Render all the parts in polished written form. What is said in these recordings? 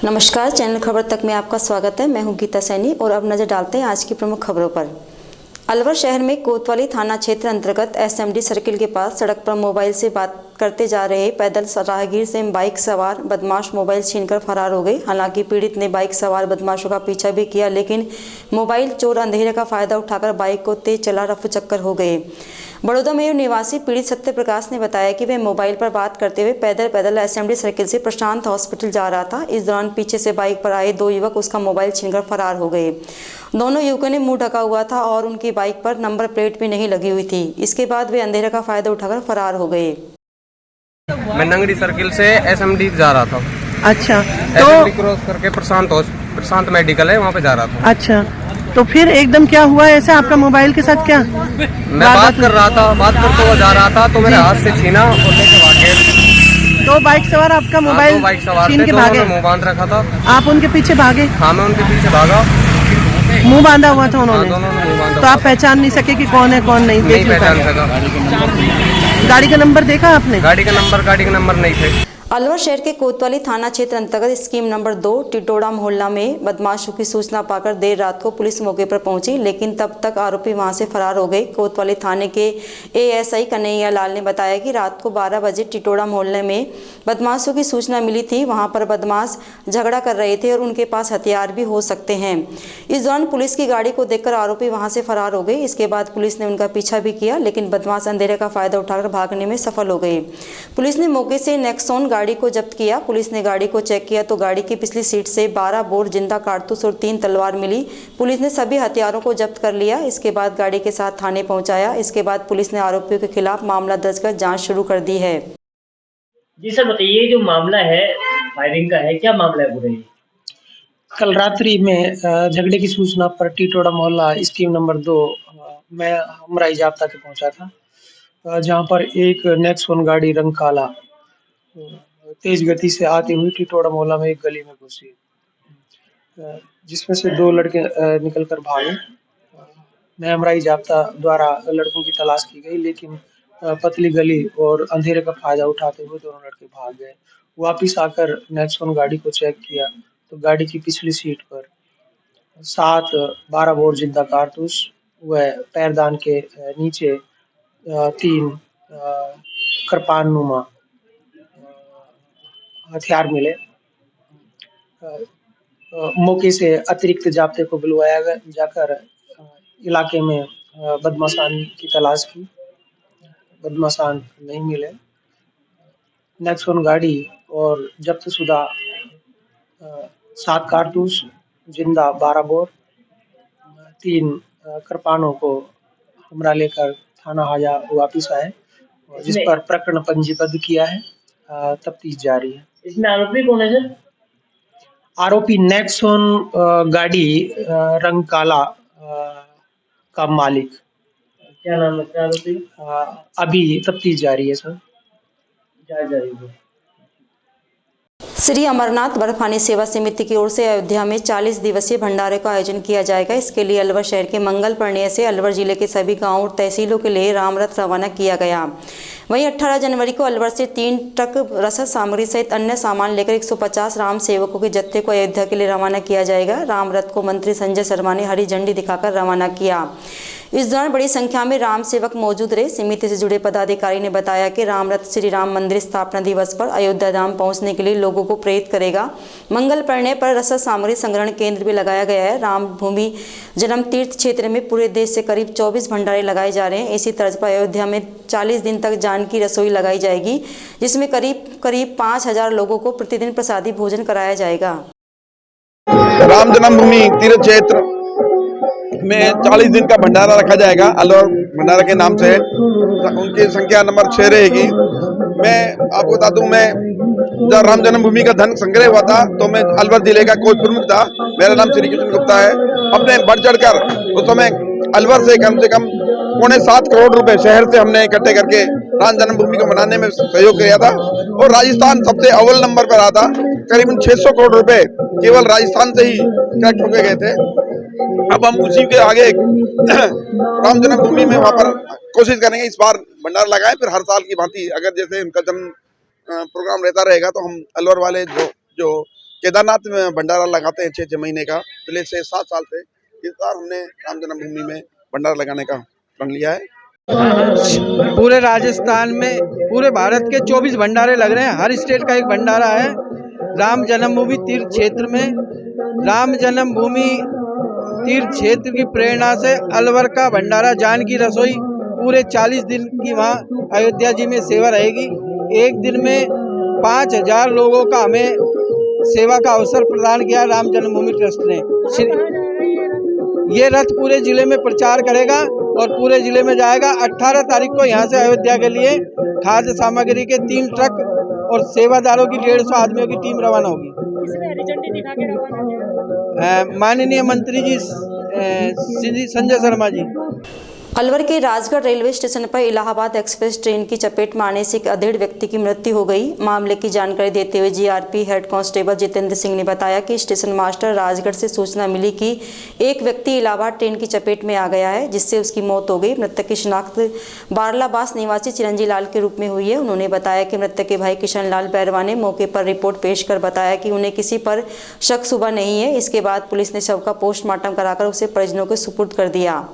नमस्कार, चैनल खबर तक में आपका स्वागत है। मैं हूं गीता सैनी और अब नजर डालते हैं आज की प्रमुख खबरों पर। अलवर शहर में कोतवाली थाना क्षेत्र अंतर्गत एसएमडी सर्किल के पास सड़क पर मोबाइल से बात करते जा रहे पैदल राहगीर से बाइक सवार बदमाश मोबाइल छीनकर फरार हो गए। हालांकि पीड़ित ने बाइक सवार बदमाशों का पीछा भी किया, लेकिन मोबाइल चोर अंधेरे का फायदा उठाकर बाइक को तेज चला रफू चक्कर हो गए। बड़ौदा में निवासी पीड़ित सत्य प्रकाश ने बताया कि वह मोबाइल पर बात करते हुए पैदल एसएमडी सर्किल से प्रशांत हॉस्पिटल जा रहा था। इस दौरान पीछे से बाइक पर आए दो युवक उसका मोबाइल छीनकर फरार हो गए। दोनों युवकों ने मुंह ढका हुआ था और उनकी बाइक पर नंबर प्लेट भी नहीं लगी हुई थी। इसके बाद वे अंधेरे का फायदा उठाकर फरार हो गए। मैं नंगड़ी सर्किल से एसएमडी जा रहा था। अच्छा, तो एसएमडी क्रॉस करके प्रशांत मेडिकल है, वहाँ पे जा रहा था। अच्छा, तो फिर एकदम क्या हुआ ऐसा आपका मोबाइल के साथ? क्या मैं बात कर रहा था, बात करते हुए जा रहा था तो मेरे हाथ से छीना और लेके भागे। दो बाइक सवार आपका मोबाइल दो बाइक सवार छीन के भागे? मुंह बांध रखा था। आप उनके पीछे भागे? हाँ, मैं उनके पीछे भागा। मुंह बांधा हुआ था उन्होंने? हाँ, दोनों ने मुंह बांधा। तो आप पहचान नहीं सके कि कौन है कौन नहीं? नहीं पहचान सका। गाड़ी का नंबर देखा आपने? गाड़ी का नंबर नहीं थे। अलवर शहर के कोतवाली थाना क्षेत्र अंतर्गत स्कीम नंबर 2 टिटोड़ा मोहल्ला में बदमाशों की सूचना पाकर देर रात को पुलिस मौके पर पहुंची, लेकिन तब तक आरोपी वहां से फरार हो गए। कोतवाली थाने के एएसआई कन्हैया लाल ने बताया कि रात को 12 बजे टिटोड़ा मोहल्ले में बदमाशों की सूचना मिली थी। वहां पर बदमाश झगड़ा कर रहे थे और उनके पास हथियार भी हो सकते हैं। इस दौरान पुलिस की गाड़ी को देखकर आरोपी वहां से फरार हो गए। इसके बाद पुलिस ने उनका पीछा भी किया, लेकिन बदमाश अंधेरे का फायदा उठाकर भागने में सफल हो गए। पुलिस ने मौके से नेक्सॉन गाड़ी को जब्त किया। पुलिस ने गाड़ी को चेक किया तो गाड़ी की पिछली सीट से 12 बोर जिंदा कारतूस और 3 तलवार मिली। पुलिस ने सभी हथियारों को जब्त कर लिया। इसके बाद गाड़ी के साथ थाने पहुंचाया। इसके बाद पुलिस ने आरोपियों के खिलाफ मामला दर्ज कर जांच शुरू कर दी है। जी सर, बताइए जो मामला है फायरिंग का है, क्या मामला है पूरा? कल रात्रि में झगड़े की सूचना पर टिटोड़ा मोहल्ला स्कीम नंबर 2 में हमरा जाब्ता के पहुंचा था, जहां पर एक नेक्सॉन गाड़ी रंग काला तेज गति से आती हुई टिटोड़ा मोहल्ला में एक गली में घुसी, जिसमें से दो लड़के निकलकर भागे। मैं हमरा जाब्ता द्वारा लड़कों की तलाश की गई, लेकिन पतली गली और अंधेरे का फायदा उठाते हुए दोनों लड़के भाग गए। वापिस आकर नेक्सॉन गाड़ी को चेक किया तो गाड़ी की पिछली सीट पर 7 12 बोर जिंदा कारतूस व पैरदान के नीचे 3 कृपाणनुमा हथियार मिले। मौके से अतिरिक्त जाब्ते को बुलवाया जाकर इलाके में बदमाशान की तलाश की। बदमाशान नहीं मिले। नेक्सॉन गाड़ी और जब्त शुदा 7 कारतूस जिंदा 12 बोर 3 कृपाणों को हमरा लेकर थाना हाजा वापिस आए, जिस पर प्रकरण पंजीबद्ध किया है। तफ्तीश जारी है। इसमें आरोपी कौन है सर? आरोपी नेक्सॉन गाड़ी रंग काला का मालिक। क्या नाम है आरोपी? अभी तफ्तीश जारी है सर। जारी है। श्री अमरनाथ बर्फानी सेवा समिति की ओर से अयोध्या में 40 दिवसीय भंडारे का आयोजन किया जाएगा। इसके लिए अलवर शहर के मंगल पर्णिया से अलवर जिले के सभी गांवों और तहसीलों के लिए रामरथ रवाना किया गया। वहीं 18 जनवरी को अलवर से 3 ट्रक रसद सामग्री सहित अन्य सामान लेकर 150 राम सेवकों के जत्थे को अयोध्या के लिए रवाना किया जाएगा। रामरथ को मंत्री संजय शर्मा ने हरी झंडी दिखाकर रवाना किया। इस दौरान बड़ी संख्या में राम सेवक मौजूद रहे। समिति से जुड़े पदाधिकारी ने बताया कि रामरथ श्री राम मंदिर स्थापना दिवस पर अयोध्या धाम पहुंचने के लिए लोगों को प्रेरित करेगा। मंगल पर्णय पर रसद सामग्री संग्रहण केंद्र भी लगाया गया है। राम भूमि जन्म तीर्थ क्षेत्र में पूरे देश से करीब 24 भंडारे लगाए जा रहे हैं। इसी तर्ज पर अयोध्या में 40 दिन तक जानकी रसोई लगाई जाएगी, जिसमें करीब 5000 लोगों को प्रतिदिन प्रसादी भोजन कराया जाएगा। राम जन्मभूमि तीर्थ क्षेत्र में 40 दिन का भंडारा रखा जाएगा। अलवर भंडारा के नाम से उनकी संख्या नंबर 6 रहेगी। मैं आपको बता दूं, मैं जब राम जन्मभूमि का धन संग्रह हुआ था तो मैं अलवर जिले का कोच प्रमुख था। मेरा नाम श्री कृष्ण गुप्ता है। हमने बढ़ चढ़कर उस समय अलवर से कम 7.25 करोड़ रुपए शहर से हमने इकट्ठे करके राम जन्मभूमि को मनाने में सहयोग किया था और राजस्थान सबसे अव्वल नंबर पर रहा था। करीबन 600 करोड़ रुपए केवल राजस्थान से ही कलेक्ट होके गए थे। अब हम उसी के आगे राम जन्मभूमि में वहां पर कोशिश करेंगे इस बार भंडारा लगाएं। फिर हर साल की भांति अगर जैसे उनका जन्म प्रोग्राम रहता रहेगा तो हम अलवर वाले जो केदारनाथ में भंडारा लगाते हैं 6-6 महीने का, पिछले 7 साल से। इस बार हमने राम जन्मभूमि में भंडारा लगाने का प्रण लिया है। पूरे राजस्थान में, पूरे भारत के 24 भंडारे लग रहे हैं, हर स्टेट का एक भंडारा है। राम जन्मभूमि तीर्थ क्षेत्र में, राम जन्मभूमि तीर्थ क्षेत्र की प्रेरणा से अलवर का भंडारा जानकी रसोई पूरे 40 दिन की वहाँ अयोध्या जी में सेवा रहेगी। एक दिन में 5000 लोगों का हमें सेवा का अवसर प्रदान किया राम जन्मभूमि ट्रस्ट ने। ये रथ पूरे जिले में प्रचार करेगा और पूरे जिले में जाएगा। 18 तारीख को यहाँ से अयोध्या के लिए खाद्य सामग्री के 3 ट्रक और सेवादारों की 150 आदमियों की टीम रवाना होगी। माननीय मंत्री जी संजय शर्मा जी। अलवर के राजगढ़ रेलवे स्टेशन पर इलाहाबाद एक्सप्रेस ट्रेन की चपेट में आने से एक अधेड़ व्यक्ति की मृत्यु हो गई। मामले की जानकारी देते हुए GRP head constable Jitendra Singh ने बताया कि स्टेशन मास्टर राजगढ़ से सूचना मिली कि एक व्यक्ति इलाहाबाद ट्रेन की चपेट में आ गया है, जिससे उसकी मौत हो गई। मृतक की शिनाख्त बारलाबास निवासी चिरंजी लाल के रूप में हुई है। उन्होंने बताया कि मृतक के भाई किशन लाल बैरवा ने मौके पर रिपोर्ट पेश कर बताया कि उन्हें किसी पर शक शुबा नहीं है। इसके बाद पुलिस ने शव का पोस्टमार्टम कराकर उसे परिजनों को सुपुर्द कर दिया।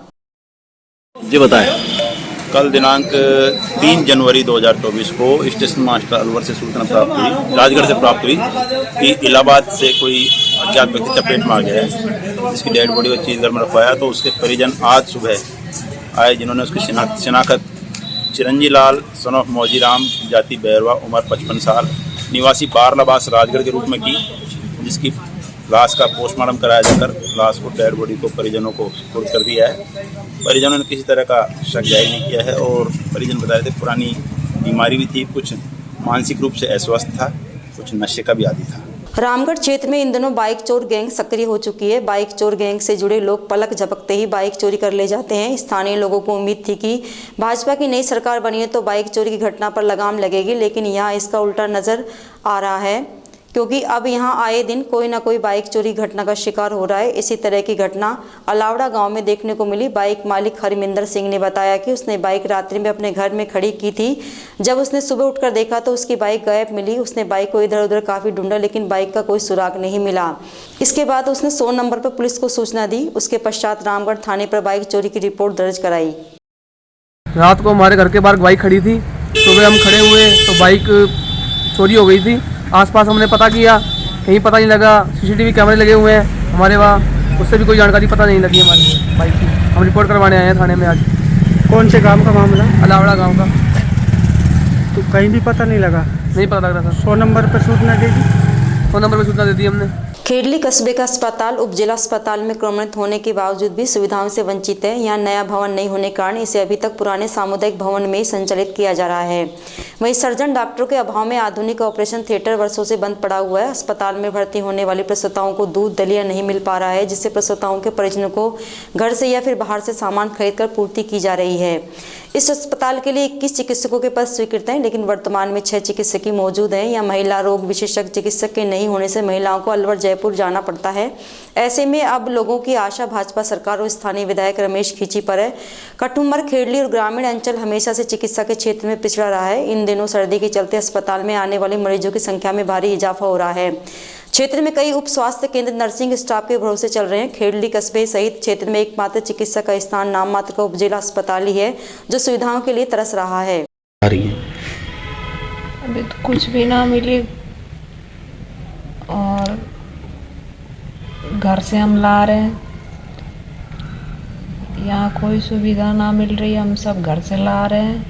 जी बताएं। कल दिनांक 3 जनवरी 2024 को स्टेशन मास्टर अलवर से सूचना प्राप्त हुई, राजगढ़ से प्राप्त हुई कि इलाहाबाद से कोई अज्ञात व्यक्ति चपेट में आ गया है, जिसकी डेड बॉडी को चीज़ घर में रखवाया। तो उसके परिजन आज सुबह आए, जिन्होंने उसकी शिनाख्त चिरंजी लाल सन ऑफ मौजी राम, जाति बैरवा, उम्र 55 साल, निवासी बारलाबास राजगढ़ के रूप में की, जिसकी लाश का पोस्टमार्टम कराया जाकर लाश को डेड बॉडी को परिजनों को सुपुर्द कर दिया है। परिजनों ने किसी तरह का शक जाहिर नहीं किया है और परिजन बता रहे थे पुरानी बीमारी भी थी, कुछ मानसिक रूप से अस्वस्थ था, कुछ नशे का भी आदी था। रामगढ़ क्षेत्र में इन दिनों बाइक चोर गैंग सक्रिय हो चुकी है। बाइक चोर गैंग से जुड़े लोग पलक झपकते ही बाइक चोरी कर ले जाते हैं। स्थानीय लोगों को उम्मीद थी कि भाजपा की नई सरकार बनी है तो बाइक चोरी की घटना पर लगाम लगेगी, लेकिन यहाँ इसका उल्टा नजर आ रहा है, क्योंकि अब यहाँ आए दिन कोई ना कोई बाइक चोरी घटना का शिकार हो रहा है। इसी तरह की घटना अलावड़ा गांव में देखने को मिली। बाइक मालिक हरमिंदर सिंह ने बताया कि उसने बाइक रात्रि में अपने घर में खड़ी की थी। जब उसने सुबह उठकर देखा तो उसकी बाइक गायब मिली। उसने बाइक को इधर उधर काफ़ी ढूंढा, लेकिन बाइक का कोई सुराग नहीं मिला। इसके बाद उसने 100 नंबर पर पुलिस को सूचना दी। उसके पश्चात रामगढ़ थाने पर बाइक चोरी की रिपोर्ट दर्ज कराई। रात को हमारे घर के बाहर बाइक खड़ी थी, सुबह हम खड़े हुए तो बाइक चोरी हो गई थी। आसपास हमने पता किया, कहीं पता नहीं लगा। सीसीटीवी कैमरे लगे हुए हैं हमारे वहाँ, उससे भी कोई जानकारी पता नहीं लगी हमारी बाइक की। हम रिपोर्ट करवाने आए हैं थाने में आज। कौन से गांव का मामला? अलावड़ा गांव का। तो कहीं भी पता नहीं लगा? नहीं पता लग रहा सर। 100 नंबर पर सूचना दे दी? 100 नंबर पर सूचना दे दी हमने। खेडली कस्बे का अस्पताल उपजिला अस्पताल में क्रमणित होने के बावजूद भी सुविधाओं से वंचित है। यहाँ नया भवन नहीं होने के कारण इसे अभी तक पुराने सामुदायिक भवन में ही संचालित किया जा रहा है। वहीं सर्जन डॉक्टरों के अभाव में आधुनिक ऑपरेशन थिएटर वर्षों से बंद पड़ा हुआ है। अस्पताल में भर्ती होने वाली प्रसूताओं को दूध दलिया नहीं मिल पा रहा है, जिससे प्रसूताओं के परिजनों को घर से या फिर बाहर से सामान खरीदकर पूर्ति की जा रही है। इस अस्पताल के लिए 21 चिकित्सकों के पद स्वीकृत हैं, लेकिन वर्तमान में 6 चिकित्सक ही मौजूद हैं। या महिला रोग विशेषज्ञ चिकित्सक के नहीं होने से महिलाओं को अलवर जयपुर जाना पड़ता है। ऐसे में अब लोगों की आशा भाजपा सरकार और स्थानीय विधायक रमेश खींची पर है। कठुमर, खेडली और ग्रामीण अंचल हमेशा से चिकित्सा के क्षेत्र में पिछड़ा रहा है। इन दिनों सर्दी के चलते अस्पताल में आने वाले मरीजों की संख्या में भारी इजाफा हो रहा है। क्षेत्र में कई उप स्वास्थ्य केंद्र नर्सिंग स्टाफ के भरोसे चल रहे हैं। खेडली कस्बे सहित क्षेत्र में एकमात्र चिकित्सा का स्थान नाम मात्र का उपजिला अस्पताल ही है, जो सुविधाओं के लिए तरस रहा है। अभी तो कुछ भी ना मिली और घर से हम ला रहे हैं, यहाँ कोई सुविधा ना मिल रही। हम सब घर से ला रहे हैं,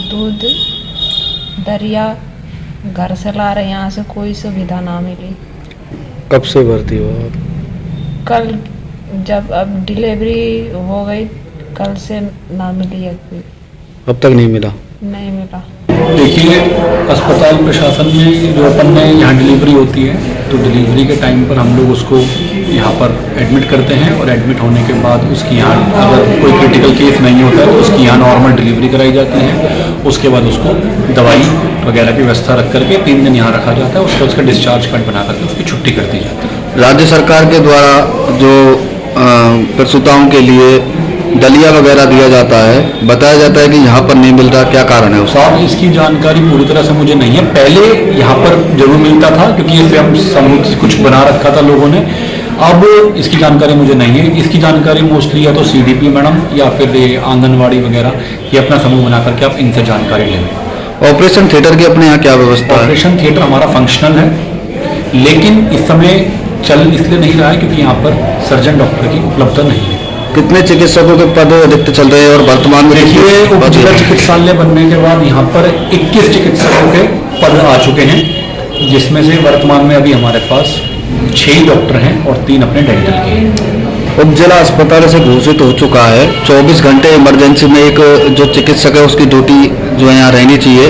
दूध दरिया घर से ला रहे हैं, यहाँ से कोई सुविधा ना मिली। कब से भर्ती हो आप? कल जब अब डिलीवरी हो गई, कल से ना मिली है। अब तक नहीं मिला? नहीं मिला। देखिए, अस्पताल प्रशासन में जो अपन में यहाँ डिलीवरी होती है, तो डिलीवरी के टाइम पर हम लोग उसको यहाँ पर एडमिट करते हैं और एडमिट होने के बाद उसकी यहाँ अगर कोई क्रिटिकल केस नहीं होता है तो उसकी यहाँ नॉर्मल डिलीवरी कराई जाती है। उसके बाद उसको दवाई वगैरह की व्यवस्था रख करके 3 दिन यहाँ रखा जाता है। उसके बाद उसका डिस्चार्ज कार्ड बना करके उसकी छुट्टी कर दी जाती है। राज्य सरकार के द्वारा जो प्रसूताओं के लिए दलिया वगैरह दिया जाता है, बताया जाता है कि यहाँ पर नहीं मिल रहा, क्या कारण है उसका? साहब इसकी जानकारी पूरी तरह से मुझे नहीं है। पहले यहाँ पर जरूर मिलता था क्योंकि इसे हम समूह कुछ बना रखा था लोगों ने। अब इसकी जानकारी मुझे नहीं है। इसकी जानकारी मोस्टली या तो CDP मैडम या फिर आंगनवाड़ी वगैरह ये अपना समूह बना करके आप इनसे जानकारी लें। ऑपरेशन थिएटर की अपने यहाँ क्या व्यवस्था है? ऑपरेशन थिएटर हमारा फंक्शनल है, लेकिन इस समय चल इसलिए नहीं रहा है क्योंकि यहाँ पर सर्जन डॉक्टर की उपलब्धता नहीं है। कितने चिकित्सकों के पद अधिकतर चल रहे हैं और वर्तमान में देखिए उप जिला चिकित्सालय बनने के बाद यहाँ पर 21 चिकित्सकों के पद आ चुके हैं, जिसमें से वर्तमान में अभी हमारे पास 6 डॉक्टर हैं और 3 अपने डेंटल के हैं। उप जिला अस्पताल से घोषित हो चुका है 24 घंटे इमरजेंसी में एक जो चिकित्सक है उसकी ड्यूटी जो है यहाँ रहनी चाहिए,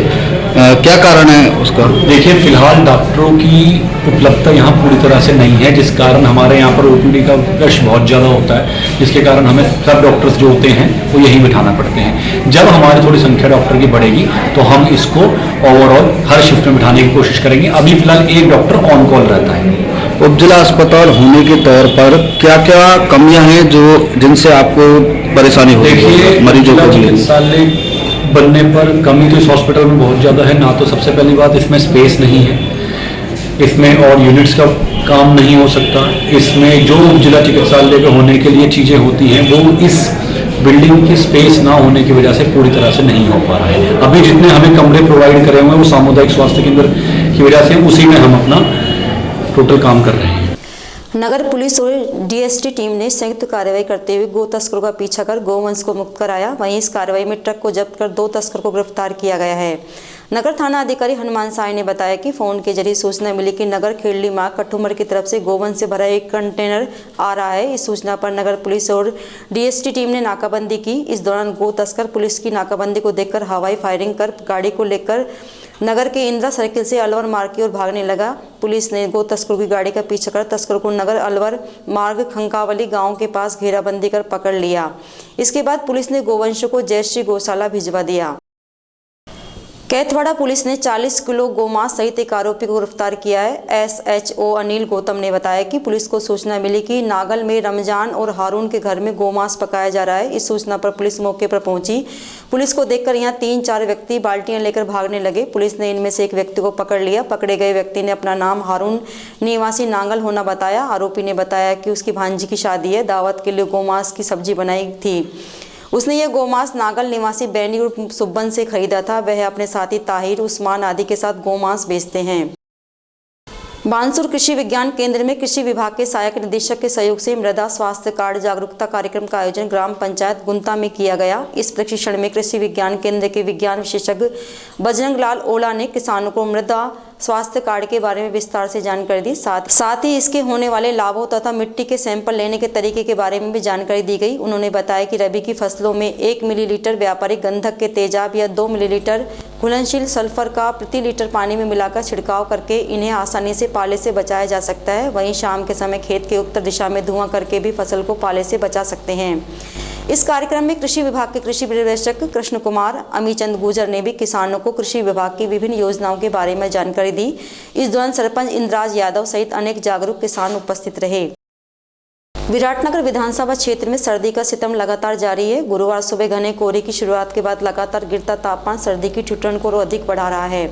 क्या कारण है उसका? देखिए फिलहाल डॉक्टरों की उपलब्धता यहाँ पूरी तरह से नहीं है, जिस कारण हमारे यहाँ पर OPD का रश बहुत ज़्यादा होता है, जिसके कारण हमें सब डॉक्टर्स जो होते हैं वो यहीं बिठाना पड़ते हैं। जब हमारी थोड़ी संख्या डॉक्टर की बढ़ेगी तो हम इसको ओवरऑल हर शिफ्ट में बिठाने की कोशिश करेंगे। अभी फिलहाल एक डॉक्टर ऑन कॉल रहता है। उप जिला अस्पताल होने के तौर पर क्या क्या कमियाँ हैं जो जिनसे आपको परेशानी हो रही है मरीजों को? चिकित्सालय बनने पर कमी तो इस हॉस्पिटल में बहुत ज़्यादा है। ना तो सबसे पहली बात इसमें स्पेस नहीं है, इसमें और यूनिट्स का काम नहीं हो सकता। इसमें जो जिला चिकित्सालय के होने के लिए चीज़ें होती हैं वो इस बिल्डिंग की स्पेस ना होने की वजह से पूरी तरह से नहीं हो पा रहा है। अभी जितने हमें कमरे प्रोवाइड करे हुए हैं वो सामुदायिक स्वास्थ्य केंद्र की वजह से उसी में हम अपना टोटल काम कर रहे हैं। नगर पुलिस और DST टीम ने संयुक्त कार्रवाई करते हुए गो तस्करों का पीछा कर गोवंश को मुक्त कराया। वहीं इस कार्रवाई में ट्रक को जब्त कर 2 तस्कर को गिरफ्तार किया गया है। नगर थाना अधिकारी हनुमान साय ने बताया कि फोन के जरिए सूचना मिली कि नगर खेड़ली मार्ग कठुमर की तरफ से गोवंश से भरा एक कंटेनर आ रहा है। इस सूचना पर नगर पुलिस और DST टीम ने नाकाबंदी की। इस दौरान गो तस्कर पुलिस की नाकाबंदी को देखकर हवाई फायरिंग कर गाड़ी को लेकर नगर के इंदिरा सर्किल से अलवर मार्ग की ओर भागने लगा। पुलिस ने गो तस्करों की गाड़ी का पीछा कर तस्करों को नगर अलवर मार्ग खंकावली गांव के पास घेराबंदी कर पकड़ लिया। इसके बाद पुलिस ने गोवंशों को जयश्री गौशाला भिजवा दिया। कैथवाड़ा पुलिस ने 40 किलो गोमांस सहित एक आरोपी को गिरफ्तार किया है। SHO अनिल गौतम ने बताया कि पुलिस को सूचना मिली कि नागल में रमजान और हारून के घर में गोमांस पकाया जा रहा है। इस सूचना पर पुलिस मौके पर पहुंची। पुलिस को देखकर यहां 3-4 व्यक्ति बाल्टियां लेकर भागने लगे। पुलिस ने इनमें से एक व्यक्ति को पकड़ लिया। पकड़े गए व्यक्ति ने अपना नाम हारून निवासी नांगल होना बताया। आरोपी ने बताया कि उसकी भांजी की शादी है, दावत के लिए गोमांस की सब्जी बनाई थी। उसने यह गोमांस नागल निवासी बैनी और सुब्बन से खरीदा था। वह अपने साथी ताहिर, उस्मान आदि के साथ गोमांस बेचते हैं। बानसूर कृषि विज्ञान केंद्र में कृषि विभाग के सहायक निदेशक के सहयोग से मृदा स्वास्थ्य कार्ड जागरूकता कार्यक्रम का आयोजन ग्राम पंचायत गुंता में किया गया। इस प्रशिक्षण में कृषि विज्ञान केंद्र के विज्ञान विशेषज्ञ बजरंग लाल ओला ने किसानों को मृदा स्वास्थ्य कार्ड के बारे में विस्तार से जानकारी दी। साथ ही इसके होने वाले लाभों तथा मिट्टी के सैंपल लेने के तरीके के बारे में भी जानकारी दी गई। उन्होंने बताया कि रबी की फसलों में 1 मिलीलीटर व्यापारिक गंधक के तेजाब या 2 मिलीलीटर घुलनशील सल्फर का प्रति लीटर पानी में मिलाकर छिड़काव करके इन्हें आसानी से पाले से बचाया जा सकता है। वहीं शाम के समय खेत के उत्तर दिशा में धुआं करके भी फसल को पाले से बचा सकते हैं। इस कार्यक्रम में कृषि विभाग के कृषि पर्यवेक्षक कृष्ण कुमार अमीचंद गुजर ने भी किसानों को कृषि विभाग की विभिन्न योजनाओं के बारे में जानकारी दी। इस दौरान सरपंच इंद्राज यादव सहित अनेक जागरूक किसान उपस्थित रहे। विराटनगर विधानसभा क्षेत्र में सर्दी का सितम लगातार जारी है। गुरुवार सुबह घने कोहरे की शुरुआत के बाद लगातार गिरता तापमान सर्दी की ठिठुरन को अधिक बढ़ा रहा है।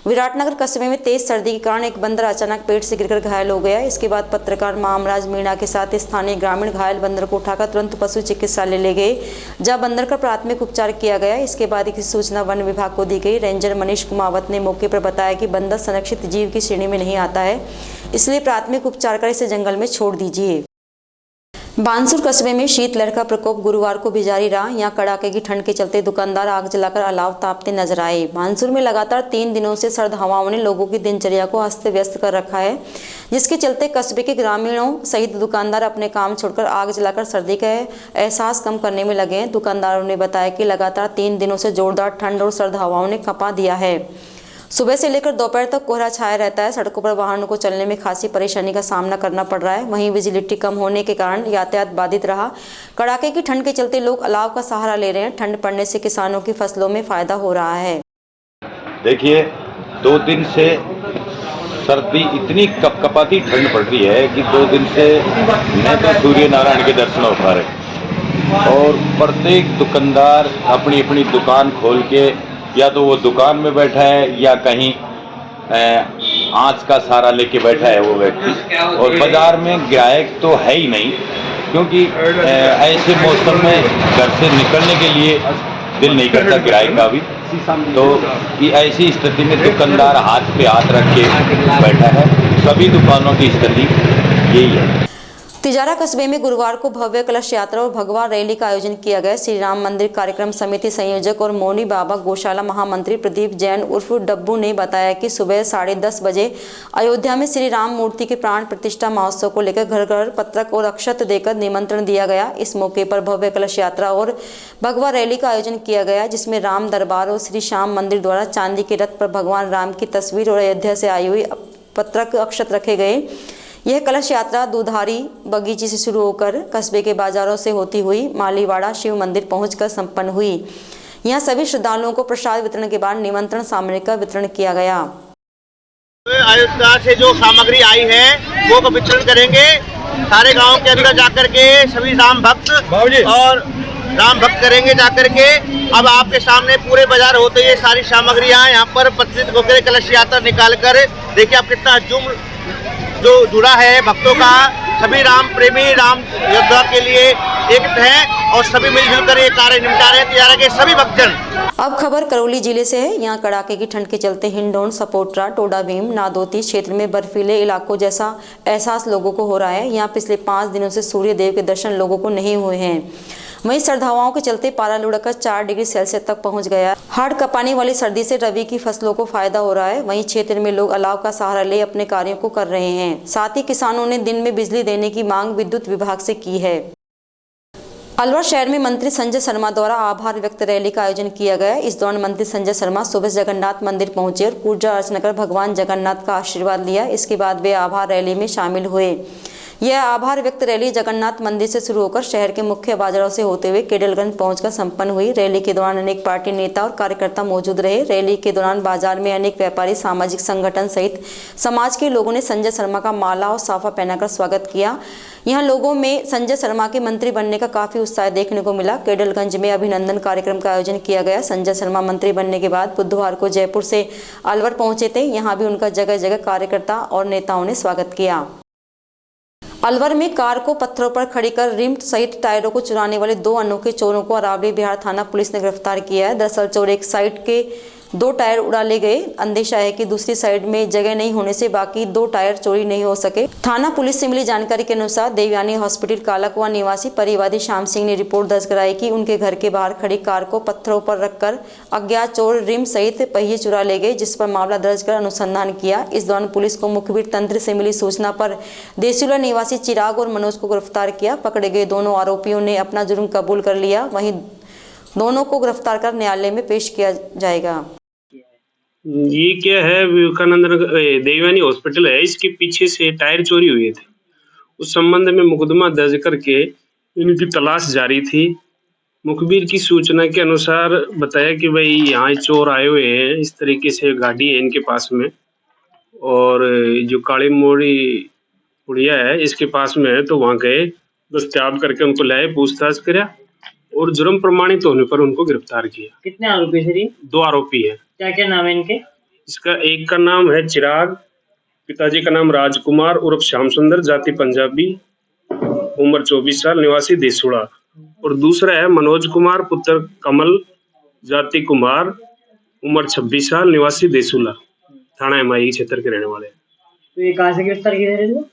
विराटनगर कस्बे में तेज सर्दी के कारण एक बंदर अचानक पेड़ से गिरकर घायल हो गया। इसके बाद पत्रकार मामराज मीणा के साथ स्थानीय ग्रामीण घायल बंदर को उठाकर तुरंत पशु चिकित्सालय ले गए, जहां बंदर का प्राथमिक उपचार किया गया। इसके बाद इसकी सूचना वन विभाग को दी गई। रेंजर मनीष कुमावत ने मौके पर बताया कि बंदर संरक्षित जीव की श्रेणी में नहीं आता है, इसलिए प्राथमिक उपचार कर इसे जंगल में छोड़ दीजिए। बानसूर कस्बे में शीतलहर का प्रकोप गुरुवार को भी जारी रहा। यहाँ कड़ाके की ठंड के चलते दुकानदार आग जलाकर अलाव तापते नजर आए। बानसूर में लगातार 3 दिनों से सर्द हवाओं ने लोगों की दिनचर्या को अस्त व्यस्त कर रखा है, जिसके चलते कस्बे के ग्रामीणों सहित दुकानदार अपने काम छोड़कर आग जलाकर सर्दी का एहसास कम करने में लगे हैं। दुकानदारों ने बताया कि लगातार 3 दिनों से जोरदार ठंड और सर्द हवाओं ने कपा दिया है। सुबह से लेकर दोपहर तक कोहरा छाया रहता है। सड़कों पर वाहनों को चलने में खासी परेशानी का सामना करना पड़ रहा है। वहीं विजिबिलिटी कम होने के कारण यातायात बाधित रहा। कड़ाके की ठंड के चलते लोग अलाव का सहारा ले रहे हैं। ठंड पड़ने से किसानों की फसलों में फायदा हो रहा है। देखिए 2 दिन से सर्दी इतनी कपकपाती ठंड पड़ रही है कि 2 दिन से न तो सूर्य नारायण के दर्शन हो पा रहे और प्रत्येक दुकानदार अपनी अपनी दुकान खोल के या तो वो दुकान में बैठा है या कहीं आँच का सहारा लेके बैठा है वो व्यक्ति, और बाजार में ग्राहक तो है ही नहीं, क्योंकि ऐसे मौसम में घर से निकलने के लिए दिल नहीं करता ग्राहक का भी। तो ये ऐसी स्थिति में दुकानदार हाथ पे हाथ रख के बैठा है। सभी दुकानों की स्थिति यही है। तिजारा कस्बे में गुरुवार को भव्य कलश यात्रा और भगवा रैली का आयोजन किया गया। श्री राम मंदिर कार्यक्रम समिति संयोजक और मौनी बाबा गौशाला महामंत्री प्रदीप जैन उर्फ डब्बू ने बताया कि सुबह 10:30 बजे अयोध्या में श्री राम मूर्ति के प्राण प्रतिष्ठा महोत्सव को लेकर घर घर पत्रक और अक्षत देकर निमंत्रण दिया गया। इस मौके पर भव्य कलश यात्रा और भगवा रैली का आयोजन किया गया, जिसमें राम दरबार और श्री श्याम मंदिर द्वारा चांदी के रथ पर भगवान राम की तस्वीर और अयोध्या से आई हुई पत्रक अक्षत रखे गए। यह कलश यात्रा दूधारी बगीचे से शुरू होकर कस्बे के बाजारों से होती हुई मालीवाड़ा शिव मंदिर पहुंचकर संपन्न हुई। यहां सभी श्रद्धालुओं को प्रसाद वितरण के बाद निमंत्रण सामग्री का वितरण किया गया। अयोध्या से जो सामग्री आई है वो का वितरण करेंगे सारे गांव के अंदर जाकर के, सभी राम भक्त और राम भक्त करेंगे जाकर के। अब आपके सामने पूरे बाजार होते ये सारी सामग्रियां यहाँ पर प्रतीत होकर कलश यात्रा निकाल कर देखिए आप कितना जो जुड़ा है भक्तों का। सभी राम प्रेमी राम योद्धा के लिए एक हैं और सभी मिलजुल कर ये कार्य निपटा रहे हैं तिजारा के सभी भक्तजन। अब खबर करौली जिले से है। यहाँ कड़ाके की ठंड के चलते हिंडौन, सपोट्रा, टोडा भीम, नादोती क्षेत्र में बर्फीले इलाकों जैसा एहसास लोगों को हो रहा है। यहाँ पिछले 5 दिनों से सूर्य देव के दर्शन लोगों को नहीं हुए हैं। वहीं सर्द हवाओं के चलते पारा लुढ़कर 4 डिग्री सेल्सियस तक पहुंच गया। हाड़ कपाने वाली सर्दी से रबी की फसलों को फायदा हो रहा है। वहीं क्षेत्र में लोग अलाव का सहारा ले अपने कार्यों को कर रहे हैं। साथ ही किसानों ने दिन में बिजली देने की मांग विद्युत विभाग से की है। अलवर शहर में मंत्री संजय शर्मा द्वारा आभार व्यक्त रैली का आयोजन किया गया। इस दौरान मंत्री संजय शर्मा सुबह जगन्नाथ मंदिर पहुंचे और पूजा अर्चना कर भगवान जगन्नाथ का आशीर्वाद लिया। इसके बाद वे आभार रैली में शामिल हुए। यह आभार व्यक्त रैली जगन्नाथ मंदिर से शुरू होकर शहर के मुख्य बाजारों से होते हुए केडलगंज पहुंचकर संपन्न हुई। रैली के दौरान अनेक पार्टी नेता और कार्यकर्ता मौजूद रहे। रैली के दौरान बाजार में अनेक व्यापारी, सामाजिक संगठन सहित समाज के लोगों ने संजय शर्मा का माला और साफा पहनाकर स्वागत किया। यहाँ लोगों में संजय शर्मा के मंत्री बनने का काफी उत्साह देखने को मिला। केडलगंज में अभिनंदन कार्यक्रम का आयोजन किया गया। संजय शर्मा मंत्री बनने के बाद बुधवार को जयपुर से अलवर पहुंचे थे। यहाँ भी उनका जगह जगह कार्यकर्ता और नेताओं ने स्वागत किया। अलवर में कार को पत्थरों पर खड़ी कर रिम सहित टायरों को चुराने वाले 2 अनोखे चोरों को अरावली बिहार थाना पुलिस ने गिरफ्तार किया है। दरअसल चोर एक साइड के 2 टायर उड़ा ले गए। अंदेशा है कि दूसरी साइड में जगह नहीं होने से बाकी 2 टायर चोरी नहीं हो सके। थाना पुलिस से मिली जानकारी के अनुसार देवयानी हॉस्पिटल कालाकुआ निवासी परिवादी श्याम सिंह ने रिपोर्ट दर्ज कराई कि उनके घर के बाहर खड़ी कार को पत्थरों पर रखकर अज्ञात चोर रिम सहित पहिए चुरा ले गए, जिस पर मामला दर्ज कर अनुसंधान किया। इस दौरान पुलिस को मुखबिर तंत्र से मिली सूचना पर देसुला निवासी चिराग और मनोज को गिरफ्तार किया। पकड़े गए दोनों आरोपियों ने अपना जुर्म कबूल कर लिया। वहीं दोनों को गिरफ्तार कर न्यायालय में पेश किया जाएगा। ये क्या है, विवेकानंद देवयानी हॉस्पिटल है, इसके पीछे से टायर चोरी हुए थे। उस संबंध में मुकदमा दर्ज करके इनकी तलाश जारी थी। मुखबिर की सूचना के अनुसार बताया कि भाई यहाँ चोर आए हुए हैं, इस तरीके से गाड़ी है इनके पास में और जो काली मोड़ी पुड़िया है इसके पास में है। तो वहाँ गए, दस्तयाब करके उनको लाए, पूछताछ करा और जुर्म प्रमाणित होने पर उनको गिरफ्तार किया। कितने आरोपी थे? 2 आरोपी है। क्या क्या नाम है इनके? इसका एक का नाम है चिराग, पिताजी का नाम राजकुमार उर्फ श्याम सुंदर, जाति पंजाबी, उम्र 24 साल, निवासी देसुड़ा। और दूसरा है मनोज कुमार पुत्र कमल, जाति कुमार, उम्र 26 साल, निवासी देसुला, थाना एमआई क्षेत्र के रहने वाले। तो ये कहाँ से गिरफ्तार किए थे?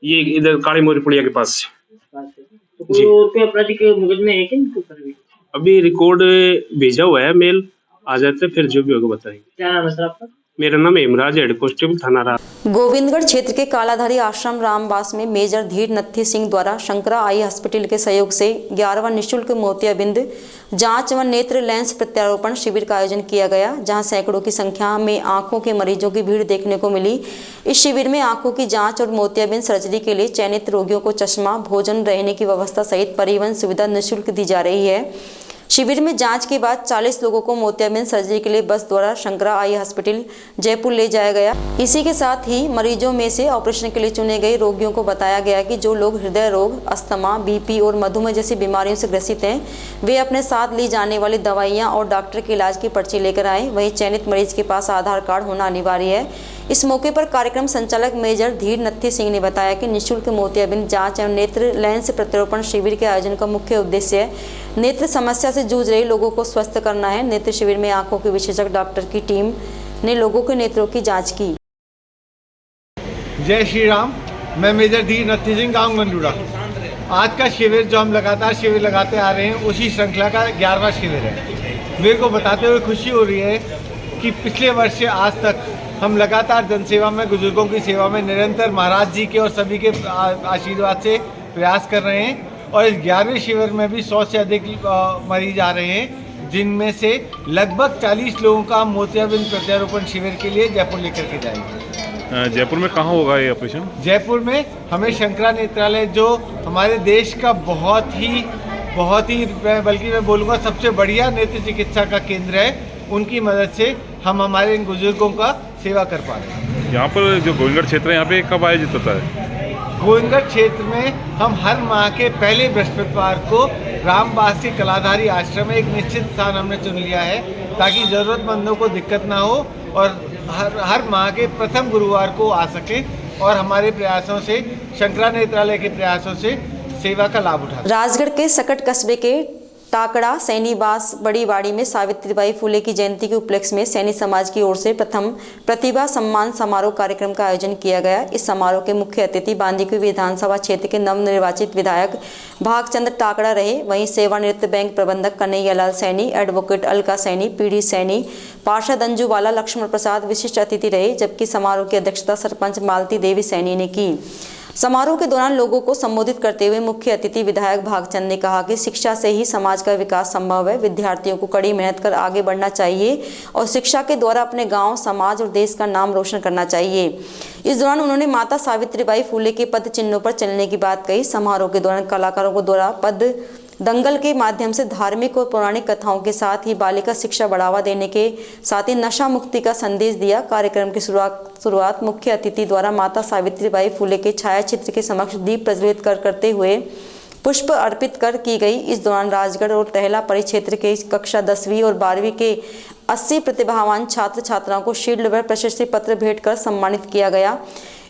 ये इधर काली मोरी पुड़िया के पास से। तो कोई आपराधिक मुकदमे है क्या इनके ऊपर भी? अभी रिकॉर्ड भेजा हुआ है, मेल आ जाते फिर जो भी होगा बताएंगे। क्या नाम है सर आपका? मेरा नाम हेमराज, हेड कांस्टेबल थाना रात। गोविंदगढ़ क्षेत्र के कालाधारी आश्रम रामवास में मेजर धीर नत्थी सिंह द्वारा शंकरा आई हॉस्पिटल के सहयोग से 11वां निःशुल्क मोतियाबिंद जांच व नेत्र लेंस प्रत्यारोपण शिविर का आयोजन किया गया, जहां सैकड़ों की संख्या में आंखों के मरीजों की भीड़ देखने को मिली। इस शिविर में आंखों की जांच और मोतियाबिंद सर्जरी के लिए चयनित रोगियों को चश्मा, भोजन, रहने की व्यवस्था सहित परिवहन सुविधा निःशुल्क दी जा रही है। शिविर में जांच के बाद 40 लोगों को मोतियाबिंद सर्जरी के लिए बस द्वारा शंकरा आई हॉस्पिटल जयपुर ले जाया गया। इसी के साथ ही मरीजों में से ऑपरेशन के लिए चुने गए रोगियों को बताया गया कि जो लोग हृदय रोग, अस्थमा, बीपी और मधुमेह जैसी बीमारियों से ग्रसित हैं, वे अपने साथ ली जाने वाली दवाइयाँ और डॉक्टर के इलाज की पर्ची लेकर आए। वहीं चयनित मरीज के पास आधार कार्ड होना अनिवार्य है। इस मौके पर कार्यक्रम संचालक मेजर धीर नत्थी सिंह ने बताया कि निःशुल्क मोतियाबिंद जांच एवं नेत्र लेंस प्रत्यारोपण शिविर के आयोजन का मुख्य उद्देश्य नेत्र समस्या से जूझ रहे लोगों को स्वस्थ करना है। नेत्र शिविर में आंखों के विशेषज्ञ डॉक्टर की टीम ने लोगों के नेत्रों की जांच की। जय श्री राम। मैं मेजर धीर नत्थी सिंह, गाँव गंडूरा। आज का शिविर जो हम लगातार शिविर लगाते आ रहे हैं, उसी श्रृंखला का 11वां शिविर है। मेरे को बताते हुए खुशी हो रही है कि पिछले वर्ष से आज तक हम लगातार जनसेवा में, बुजुर्गों की सेवा में निरंतर महाराज जी के और सभी के आशीर्वाद से प्रयास कर रहे हैं। और इस 11वें शिविर में भी 100 से अधिक मरीज आ रहे हैं, जिनमें से लगभग 40 लोगों का मोतियाबिंद प्रत्यारोपण शिविर के लिए जयपुर लेकर के जाएंगे। जयपुर में कहाँ होगा ये ऑपरेशन? जयपुर में हमें शंकरा नेत्रालय, जो हमारे देश का बहुत ही बल्कि मैं बोलूँगा सबसे बढ़िया नेत्र चिकित्सा का केंद्र है, उनकी मदद से हम हमारे इन बुजुर्गों का सेवा कर पा रहे हैं। यहाँ पर जो गोविंदगढ़ क्षेत्र है, यहाँ पे कब आयोजित होता है? गोविंदगढ़ क्षेत्र में हम हर माह के पहले बृहस्पतिवार को रामबास के कलाधारी आश्रम में एक निश्चित स्थान हमने चुन लिया है, ताकि ज़रूरतमंदों को दिक्कत ना हो और हर माह के प्रथम गुरुवार को आ सके और हमारे प्रयासों से, शंकरा नेत्रालय के प्रयासों से सेवा का लाभ उठा। राजगढ़ के सकट कस्बे के टाकड़ा सैनीबास बड़ी बाड़ी में सावित्रीबाई फुले की जयंती के उपलक्ष्य में सैनी समाज की ओर से प्रथम प्रतिभा सम्मान समारोह कार्यक्रम का आयोजन किया गया। इस समारोह के मुख्य अतिथि बांदीकुई विधानसभा क्षेत्र के नवनिर्वाचित विधायक भागचंद्र टाकड़ा रहे। वहीं सेवानिवृत्त बैंक प्रबंधक कन्हैयालाल सैनी, एडवोकेट अलका सैनी, पीडी सैनी, पार्षद अंजुबाला लक्ष्मण प्रसाद विशिष्ट अतिथि रहे, जबकि समारोह की अध्यक्षता सरपंच मालती देवी सैनी ने की। समारोह के दौरान लोगों को संबोधित करते हुए मुख्य अतिथि विधायक भागचंद ने कहा कि शिक्षा से ही समाज का विकास संभव है। विद्यार्थियों को कड़ी मेहनत कर आगे बढ़ना चाहिए और शिक्षा के द्वारा अपने गांव, समाज और देश का नाम रोशन करना चाहिए। इस दौरान उन्होंने माता सावित्रीबाई फुले के पद चिन्हों पर चलने की बात कही। समारोह के दौरान कलाकारों को द्वारा पद दंगल के माध्यम से धार्मिक और पौराणिक कथाओं के साथ ही बालिका शिक्षा बढ़ावा देने के साथ ही नशा मुक्ति का संदेश दिया। कार्यक्रम की शुरुआत मुख्य अतिथि द्वारा माता सावित्रीबाई फुले के छाया चित्र के समक्ष दीप प्रज्वलित करते हुए पुष्प अर्पित कर की गई। इस दौरान राजगढ़ और टहला परिक्षेत्र के कक्षा 10वीं और 12वीं के 80 प्रतिभावान छात्र छात्राओं को शील्ड व प्रशस्ति पत्र भेंट कर सम्मानित किया गया।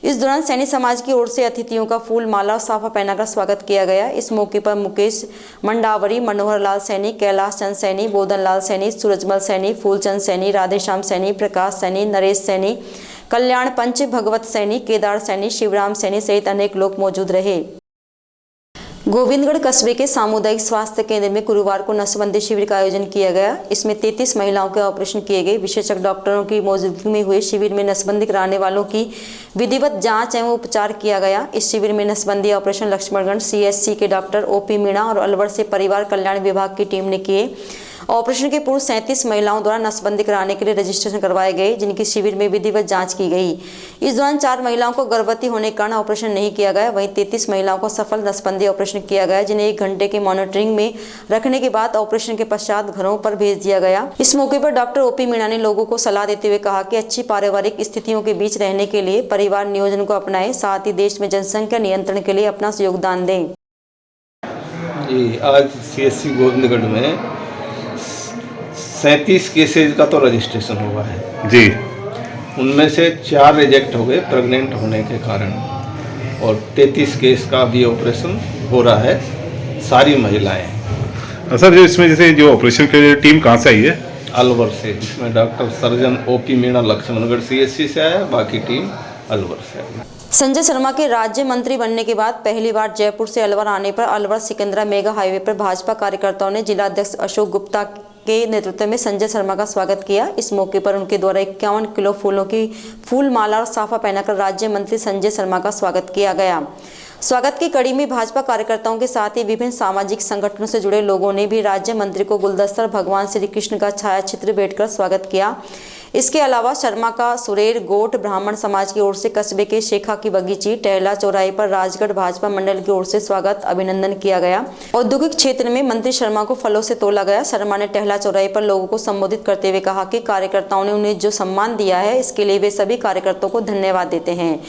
इस दौरान सैनी समाज की ओर से अतिथियों का फूल माला और साफा पहनाकर स्वागत किया गया। इस मौके पर मुकेश मंडावरी, मनोहर लाल सैनी, कैलाश चंद सैनी, बोधन लाल सैनी, सूरजमल सैनी, फूलचंद सैनी, राधेश्याम सैनी, प्रकाश सैनी, नरेश सैनी, कल्याण पंच, भगवत सैनी, केदार सैनी, शिवराम सैनी सहित अनेक लोग मौजूद रहे। गोविंदगढ़ कस्बे के सामुदायिक स्वास्थ्य केंद्र में गुरुवार को नसबंदी शिविर का आयोजन किया गया। इसमें 33 महिलाओं के ऑपरेशन किए गए। विशेषज्ञ डॉक्टरों की मौजूदगी में हुए शिविर में नसबंदी कराने वालों की विधिवत जांच एवं उपचार किया गया। इस शिविर में नसबंदी ऑपरेशन लक्ष्मणगढ़ CSC के डॉक्टर OP मीणा और अलवर से परिवार कल्याण विभाग की टीम ने किए। ऑपरेशन के पूर्व 37 महिलाओं द्वारा नसबंदी कराने के लिए रजिस्ट्रेशन करवाए गए, जिनकी शिविर में विधिवत जांच की गई। इस दौरान 4 महिलाओं को गर्भवती होने के कारण ऑपरेशन नहीं किया गया। वहीं 33 महिलाओं को सफल नसबंदी ऑपरेशन किया गया, जिन्हें 1 घंटे के मॉनिटरिंग में रखने के बाद ऑपरेशन के पश्चात घरों पर भेज दिया गया। इस मौके पर डॉक्टर OP मीणा ने लोगों को सलाह देते हुए कहा कि अच्छी पारिवारिक स्थितियों के बीच रहने के लिए परिवार नियोजन को अपनाएं, साथ ही देश में जनसंख्या नियंत्रण के लिए अपना योगदान दें। आज CSC गोविंदगढ़ में 37 केसेज का तो रजिस्ट्रेशन हुआ है जी। उनमें से 4 रिजेक्ट हो गए प्रेग्नेंट होने के कारण, और 33 केस का भी ऑपरेशन हो रहा है, सारी महिलाएं। सर, जो इसमें जैसे जो ऑपरेशन के लिए टीम कहाँ से आई है? अलवर से, जिसमें doctor surgeon OP Meena Laxmangarh CSC से आया, बाकी टीम अलवर से आई। संजय शर्मा के राज्य मंत्री बनने के बाद पहली बार जयपुर से अलवर आने पर अलवर सिकंदरा मेगा हाईवे पर भाजपा कार्यकर्ताओं ने जिलाध्यक्ष अशोक गुप्ता के नेतृत्व में संजय शर्मा का स्वागत किया। इस मौके पर उनके द्वारा 51 किलो फूलों की फूल माला और साफा पहनाकर राज्य मंत्री संजय शर्मा का स्वागत किया गया। स्वागत की कड़ी में भाजपा कार्यकर्ताओं के साथ ही विभिन्न सामाजिक संगठनों से जुड़े लोगों ने भी राज्य मंत्री को गुलदस्ता भगवान श्री कृष्ण का छाया चित्र भेंट कर स्वागत किया। इसके अलावा शर्मा का सुरेर गोट ब्राह्मण समाज की ओर से कस्बे के शेखा की बगीची टहला चौराहे पर राजगढ़ भाजपा मंडल की ओर से स्वागत अभिनंदन किया गया। औद्योगिक क्षेत्र में मंत्री शर्मा को फलों से तोला गया। शर्मा ने टहला चौराहे पर लोगों को संबोधित करते हुए कहा कि कार्यकर्ताओं ने उन्हें जो सम्मान दिया है इसके लिए वे सभी कार्यकर्ताओं को धन्यवाद देते हैं।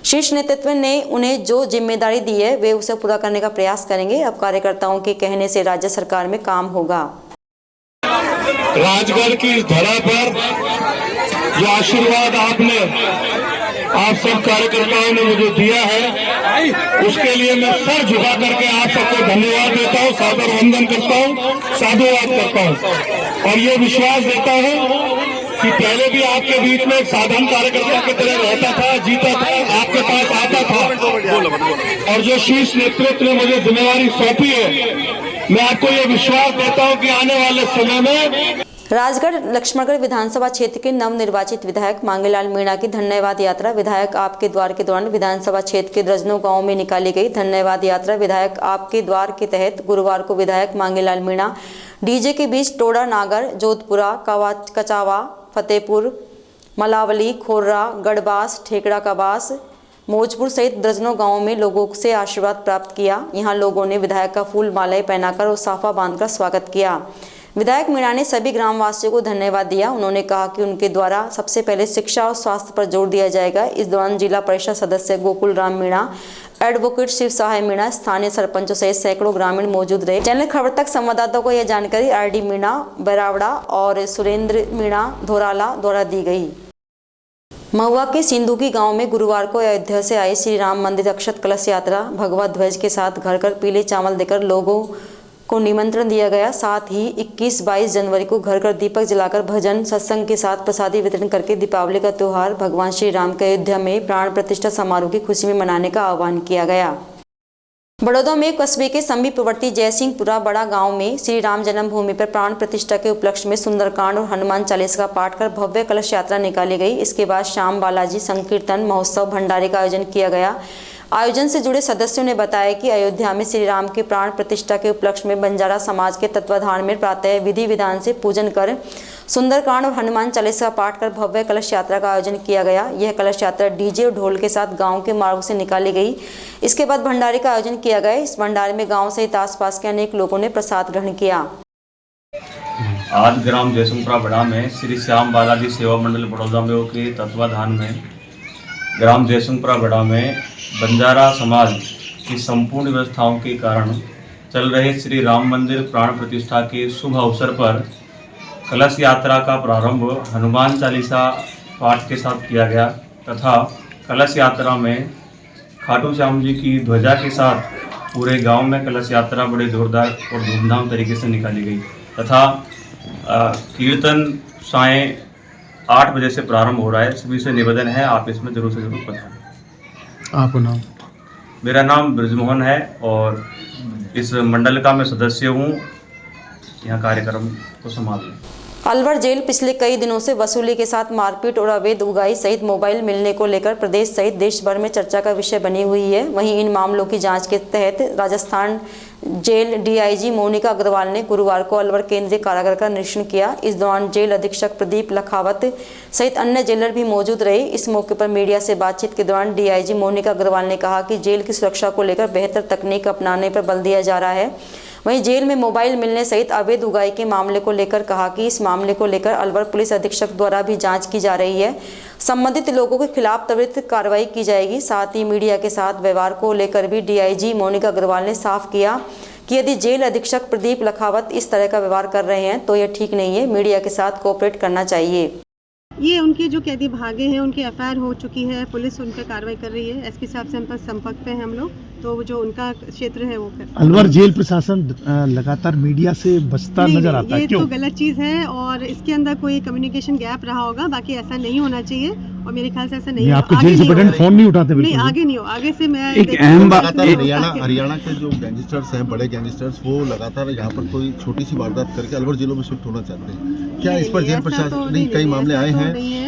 शीर्ष नेतृत्व ने उन्हें जो जिम्मेदारी दी है वे उसे पूरा करने का प्रयास करेंगे। अब कार्यकर्ताओं के कहने से राज्य सरकार में काम होगा। राजगढ़ की इस धरा पर जो आशीर्वाद आपने आप सब कार्यकर्ताओं ने मुझे दिया है उसके लिए मैं सर झुका करके आप सबको धन्यवाद देता हूं, सादर वंदन करता हूं, साधुवाद करता हूं और ये विश्वास देता हूं कि पहले भी आपके बीच में एक साधारण कार्यकर्ता की तरह रहता था, जीता था, आपके पास आता था और जो शीर्ष नेतृत्व ने मुझे जिम्मेवारी सौंपी है मैं आपको ये विश्वास देता हूं कि आने वाले समय में राजगढ़ लक्ष्मणगढ़ विधानसभा क्षेत्र के नवनिर्वाचित विधायक मांगेलाल मीणा की धन्यवाद यात्रा विधायक आपके द्वार के दौरान विधानसभा क्षेत्र के दर्जनों गांवों में निकाली गई। धन्यवाद यात्रा विधायक आपके द्वार के तहत गुरुवार को विधायक मांगेलाल मीणा डीजे के बीच टोडा नागर, जोधपुरा, कचावा, फतेहपुर, मलावली, खोर्रा, गढ़बास, ठेकड़ा कबास, मौजपुर सहित दर्जनों गांवों में लोगों से आशीर्वाद प्राप्त किया। यहां लोगों ने विधायक का फूल मालाएं पहनाकर और साफा बांधकर स्वागत किया। विधायक मीणा ने सभी ग्रामवासियों को धन्यवाद दिया। उन्होंने कहा कि उनके द्वारा सबसे पहले शिक्षा और स्वास्थ्य पर जोर दिया जाएगा। इस दौरान जिला परिषद सदस्य गोकुल राम मीणा, एडवोकेट शिव सहाय मीणा, स्थानीय सरपंचों सहित सैकड़ों ग्रामीण मौजूद रहे। चैनल खबर तक संवाददाताओं को यह जानकारी आरडी मीणा बरावड़ा और सुरेंद्र मीणा धोराला द्वारा दी गई। महुआ के सिंधुकी गांव में गुरुवार को अयोध्या से आई श्री राम मंदिर अक्षत कलश यात्रा भगवा ध्वज के साथ घर घर पीले चावल देकर लोगों को निमंत्रण दिया गया। साथ ही 21-22 जनवरी को घर घर दीपक जलाकर भजन सत्संग के साथ प्रसादी वितरण करके दीपावली का त्यौहार भगवान श्री राम के अयोध्या में प्राण प्रतिष्ठा समारोह की खुशी में मनाने का आह्वान किया गया। बड़ौदा में कस्बे के समीपवर्ती जयसिंहपुरा बड़ा गांव में श्री राम जन्मभूमि पर प्राण प्रतिष्ठा के उपलक्ष्य में सुंदरकांड और हनुमान चालीसा का पाठ कर भव्य कलश यात्रा निकाली गई। इसके बाद शाम बालाजी संकीर्तन महोत्सव भंडारे का आयोजन किया गया। आयोजन से जुड़े सदस्यों ने बताया कि अयोध्या में श्री राम के प्राण प्रतिष्ठा के उपलक्ष्य में बंजारा समाज के तत्वाधान में प्रातः विधि विधान से पूजन कर सुंदरकांड और हनुमान चालीसा पाठ कर भव्य कलश यात्रा का आयोजन किया गया। यह कलश यात्रा डीजे और ढोल के साथ गांव के मार्ग से निकाली गई। इसके बाद भंडारे का आयोजन किया गया। इस भंडारे में गांव सहित आसपास के अनेक लोगों ने प्रसाद ग्रहण किया। आज ग्राम जयसिंहपुरा बड़ा में श्री श्याम बालाजी सेवा मंडल बड़ौदा में के तत्वाधान में ग्राम जयसिंहपुरा बड़ा में बंजारा समाज की संपूर्ण व्यवस्थाओं के कारण चल रहे श्री राम मंदिर प्राण प्रतिष्ठा के शुभ अवसर पर कलश यात्रा का प्रारंभ हनुमान चालीसा पाठ के साथ किया गया तथा कलश यात्रा में खाटू श्याम जी की ध्वजा के साथ पूरे गांव में कलश यात्रा बड़े जोरदार और धूमधाम तरीके से निकाली गई तथा कीर्तन साय 8 बजे से प्रारंभ हो रहा है। सभी से निवेदन है आप इसमें जरूर से जरूर पधारें। आपका नाम? मेरा नाम ब्रजमोहन है और इस मंडल का मैं सदस्य हूँ। यहाँ कार्यक्रम को संभाल रहे हैं। अलवर जेल पिछले कई दिनों से वसूली के साथ मारपीट और अवैध उगाई सहित मोबाइल मिलने को लेकर प्रदेश सहित देश भर में चर्चा का विषय बनी हुई है। वहीं इन मामलों की जांच के तहत राजस्थान जेल डीआईजी मोनिका अग्रवाल ने गुरुवार को अलवर केंद्रीय कारागार का निरीक्षण किया। इस दौरान जेल अधीक्षक प्रदीप लखावत सहित अन्य जेलर भी मौजूद रहे। इस मौके पर मीडिया से बातचीत के दौरान डीआईजी मोनिका अग्रवाल ने कहा कि जेल की सुरक्षा को लेकर बेहतर तकनीक अपनाने पर बल दिया जा रहा है। वहीं जेल में मोबाइल मिलने सहित अवैध उगाई के मामले को लेकर कहा कि इस मामले को लेकर अलवर पुलिस अधीक्षक द्वारा भी जांच की जा रही है। संबंधित लोगों के खिलाफ त्वरित कार्रवाई की जाएगी। साथ ही मीडिया के साथ व्यवहार को लेकर भी डीआईजी मोनिका अग्रवाल ने साफ किया कि यदि जेल अधीक्षक प्रदीप लखावत इस तरह का व्यवहार कर रहे हैं तो यह ठीक नहीं है। मीडिया के साथ कोऑपरेट करना चाहिए। ये उनके जो कैदी भागे हैं उनकी एफआईआर हो चुकी है, पुलिस उन पर कार्रवाई कर रही है। एसपी साहब से संपर्क पे हैं हम लोग, तो जो उनका क्षेत्र है वो कर। अलवर जेल प्रशासन लगातार मीडिया से बचता नजर आता है, ये क्यों? तो गलत चीज़ है और इसके अंदर कोई कम्युनिकेशन गैप रहा होगा। बाकी ऐसा नहीं होना चाहिए और मेरे ख्याल से ऐसा नहीं है। आपके जेल सुपरडेंट फोन नहीं उठाते? नहीं, आगे नहीं हो। आगे से मैं एक अहम बात, हरियाणा के जो गैंगस्टर्स हैं, बड़े गैंगस्टर्स, वो लगातार यहाँ पर कोई छोटी सी वारदात करके अलवर जेलों में शिफ्ट होना चाहते हैं। क्या इस पर जेल प्रशासन नहीं, कई मामले आए हैं,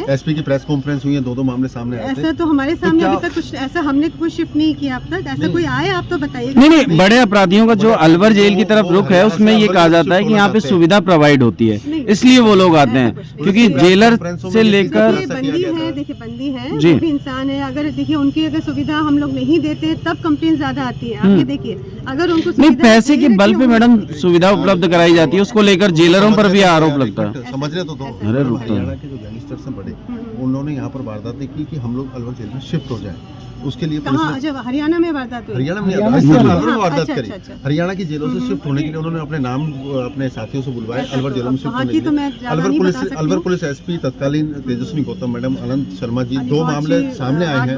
एसपी की प्रेस कॉन्फ्रेंस हुई है, 2 मामले सामने आए थे। ऐसा तो हमारे सामने अभी तक कुछ ऐसा हमने कुछ शिफ्ट नहीं किया अब तक। ऐसा कोई आए आप तो बताइए। नहीं, बड़े अपराधियों का जो अलवर जेल की तरफ रुख है उसमें ये कहा जाता है कि यहाँ पे सुविधा प्रोवाइड होती है, इसलिए वो लोग आते हैं, क्योंकि जेलर से लेकर बंदी है, देखिए बंदी है, वो भी इंसान है। अगर देखिए उनकी अगर सुविधा हम लोग नहीं देते तब कंप्लेंट ज्यादा आती है। आप ये देखिए, अगर उनको नहीं पैसे के बल पे मैडम सुविधा उपलब्ध कराई जाती है, उसको लेकर जेलरों पर भी आरोप लगता है। समझ रहे तो अरे हरियाणा के जो गैंगस्टर्स हैं बड़े, उन्होंने यहाँ पर वारदातें की कि हम लोग अलवर जेल में शिफ्ट हो जाएं। उसके लिए जब हरियाणा में वारदात हुई, हरियाणा में वारदात करी, हरियाणा की जेलों से शिफ्ट होने के लिए उन्होंने अपने नाम अपने साथियों से बुलवाए अलवर जेलों में शिफ्ट होने के लिए। अलवर पुलिस एसपी तत्कालीन तेजस्वी गौतम मैडम, अनंत शर्मा जी, 2 मामले सामने आए हैं।